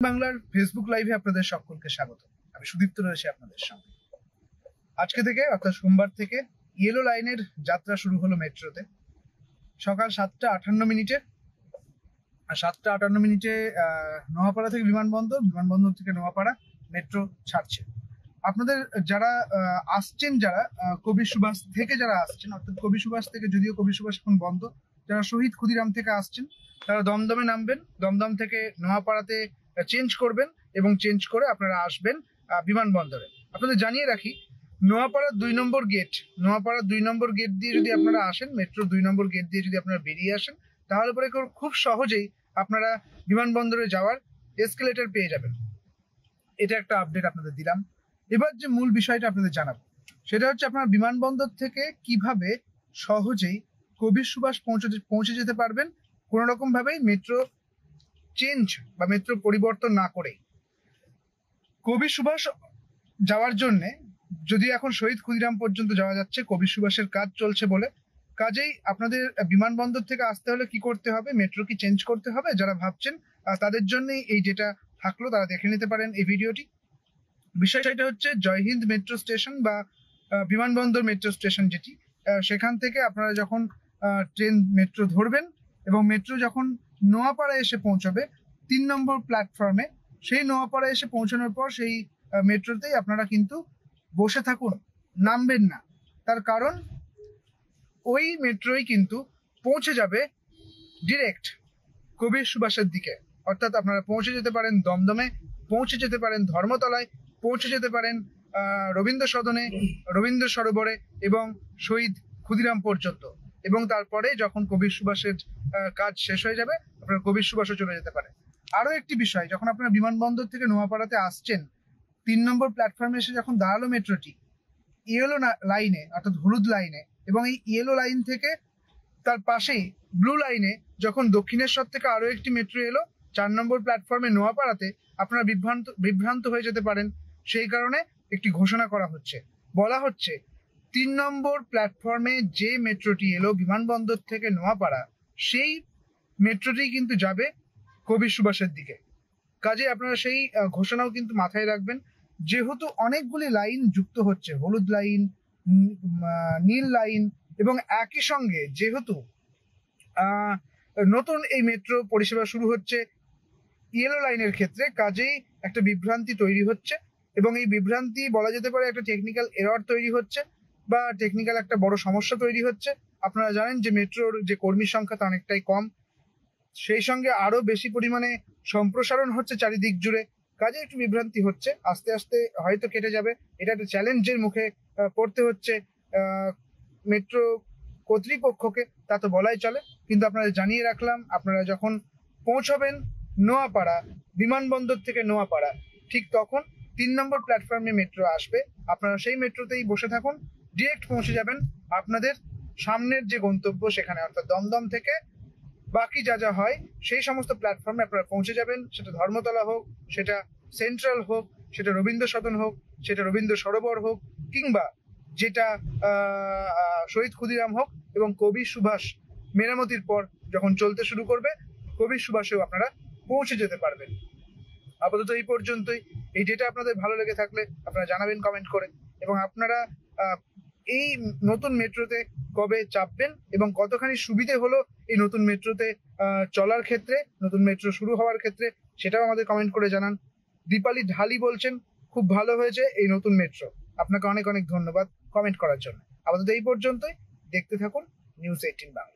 বাংলার ফেসবুক লাইভে আপনাদের সকলকে স্বাগত। আমি সুদীপ্ত রয়েছি আপনাদের সঙ্গে। আজকে থেকে অর্থাৎ সোমবার থেকে ইয়েলো লাইনের যাত্রা শুরু হলো মেট্রোতে। সকাল 7:58 আর 7:58 নোয়াপাড়া থেকে বিমানবন্দর থেকে নোয়াপাড়া মেট্রো ছাড়ছে। আপনাদের যারা আসছেন, যারা কবি সুভাষ থেকে যারা আসছেন, অর্থাৎ কবি সুভাষ থেকে, যদিও কবি সুভাষ এখন বন্ধ, যারা শহীদ ক্ষুদিরাম থেকে আসছেন তারা দমদমে নামবেন। দমদম থেকে নোয়াপাড়াতে চেঞ্জ করবেন এবং চেঞ্জ করে আপনারা আসবেন বিমানবন্দরে। আপনাদের জানিয়ে রাখি, নোয়াপাড়ার 2 নম্বর গেট দিয়ে যদি আপনারা আসেন, মেট্রোর 2 নম্বর গেট দিয়ে যদি আপনারা বেরিয়ে আসেন, তাহলে পরে খুব সহজেই আপনারা বিমানবন্দরে যাওয়ার এসকেলেটর পেয়ে যাবেন। এটা একটা আপডেট আপনাদের দিলাম। এবার যে মূল বিষয়টা আপনাদের জানাবো, সেটা হচ্ছে আপনারা বিমানবন্দর থেকে কিভাবে সহজেই কবি সুভাষ পৌঁছে যেতে পারবেন, কোনো রকম ভাবেই মেট্রো চেঞ্জ বা মেট্রো পরিবর্তন না করে। কবি সুভাষ যাওয়ার জন্য যদি এখন শহীদ ক্ষুদিরাম পর্যন্ত যাওয়া যাচ্ছে, কবি সুভাষের কাজ চলছে বলে, কাজেই আপনাদের বিমানবন্দর থেকে আসতে হলে কি করতে হবে, মেট্রো কি চেঞ্জ করতে হবে, যারা ভাবছেন তাদের জন্যই এই যেটা থাকলো, তারা দেখে নিতে পারেন এই ভিডিওটি। বিষয়টা হচ্ছে জয়হিন্দ মেট্রো স্টেশন বা বিমানবন্দর মেট্রো স্টেশন, যেটি সেখান থেকে আপনারা যখন মেট্রো ধরবেন এবং মেট্রো যখন নোয়াপাড়া এসে পৌঁছবে 3 নম্বর প্ল্যাটফর্মে, সেই নোয়াপাড়া এসে পৌঁছানোর পর সেই মেট্রোতেই আপনারা কিন্তু বসে থাকুন, নামবেন না। তার কারণ ওই মেট্রোই কিন্তু পৌঁছে যাবে ডিরেক্ট কবি সুভাষের দিকে। অর্থাৎ আপনারা পৌঁছে যেতে পারেন দমদমে, পৌঁছে যেতে পারেন ধর্মতলায়, পৌঁছে যেতে পারেন রবীন্দ্র সদনে, রবীন্দ্র সরোবরে এবং শহীদ ক্ষুদিরাম পর্যন্ত। এবং তারপরে যখন কবি সুভাষের কাজ শেষ হয়ে যাবে, আপনারা কবি সুভাষও চলে যেতে পারেন। আরো একটি বিষয়, যখন আপনারা বিমানবন্দর থেকে নোয়াপাড়াতে আসছেন, 3 নম্বর প্ল্যাটফর্মে এসে যখন দাঁড়ালো মেট্রোটি ইয়েলো লাইনে, অর্থাৎ হলুদ লাইনে, এবং এই ইয়েলো লাইন থেকে তার পাশেই ব্লু লাইনে যখন দক্ষিণেশ্বর থেকে আরো একটি মেট্রো এলো 4 নম্বর প্ল্যাটফর্মে নোয়াপাড়াতে, আপনারা বিভ্রান্ত হয়ে যেতে পারেন। সেই কারণে একটি ঘোষণা করা হচ্ছে, বলা হচ্ছে 3 নম্বর প্ল্যাটফর্মে যে মেট্রোটি এলো বিমানবন্দর থেকে নোয়াপাড়া, সেই মেট্রোটি কিন্তু যাবে কবি সুভাষের দিকে। কাজে আপনারা সেই ঘোষণাও কিন্তু মাথায় রাখবেন। যেহেতু অনেকগুলি লাইন যুক্ত হচ্ছে, হলুদ লাইন, নীল লাইন, এবং একই সঙ্গে যেহেতু নতুন এই মেট্রো পরিষেবা শুরু হচ্ছে ইয়েলো লাইনের ক্ষেত্রে, কাজেই একটা বিভ্রান্তি তৈরি হচ্ছে। এবং এই বিভ্রান্তি বলা যেতে পারে একটা টেকনিক্যাল এরর তৈরি হচ্ছে, বা টেকনিক্যাল একটা বড় সমস্যা তৈরি হচ্ছে। আপনারা জানেন যে মেট্রোর যে কর্মী সংখ্যা তা অনেকটাই কম, সেই সঙ্গে আরো বেশি পরিমাণে সম্প্রসারণ হচ্ছে চারিদিক জুড়ে। কাজে একটু বিভ্রান্তি হচ্ছে, আস্তে আস্তে হয়তো কেটে যাবে। এটা একটা চ্যালেঞ্জের মুখে পড়তে হচ্ছে মেট্রো কর্তৃপক্ষকে, তা তো বলাই চলে। কিন্তু আপনারা জানিয়ে রাখলাম, আপনারা যখন পৌঁছবেন নোয়াপাড়া, বিমানবন্দর থেকে নোয়াপাড়া, ঠিক তখন 3 নম্বর প্ল্যাটফর্মে মেট্রো আসবে। আপনারা সেই মেট্রোতেই বসে থাকুন, ডিরেক্ট পৌঁছে যাবেন আপনাদের সামনের যে গন্তব্য সেখানে, অর্থাৎ দমদম থেকে বাকি যা যা হয় সেই সমস্ত প্ল্যাটফর্মে আপনারা পৌঁছে যাবেন। সেটা ধর্মতলা হোক, সেটা সেন্ট্রাল হোক, সেটা রবীন্দ্র সদন হোক, সেটা রবীন্দ্র সরোবর হোক, কিংবা যেটা শহীদ ক্ষুদিরাম হোক। এবং কবি সুভাষ মেরামতির পর যখন চলতে শুরু করবে, কবি সুভাষেও আপনারা পৌঁছে যেতে পারবেন। আপাতত এই পর্যন্তই। এই ডেটা আপনাদের ভালো লেগে থাকলে আপনারা জানাবেন কমেন্ট করে, এবং আপনারা এই নতুন মেট্রোতে কবে চাপবেন এবং কতখানি সুবিধে হলো এই নতুন মেট্রোতে চলার ক্ষেত্রে, নতুন মেট্রো শুরু হওয়ার ক্ষেত্রে, সেটাও আমাদের কমেন্ট করে জানান। দীপালি ঢালি বলছেন খুব ভালো হয়েছে এই নতুন মেট্রো। আপনাকে অনেক অনেক ধন্যবাদ কমেন্ট করার জন্য। আপাতত এই পর্যন্তই। দেখতে থাকুন নিউজ 18 বাংলা।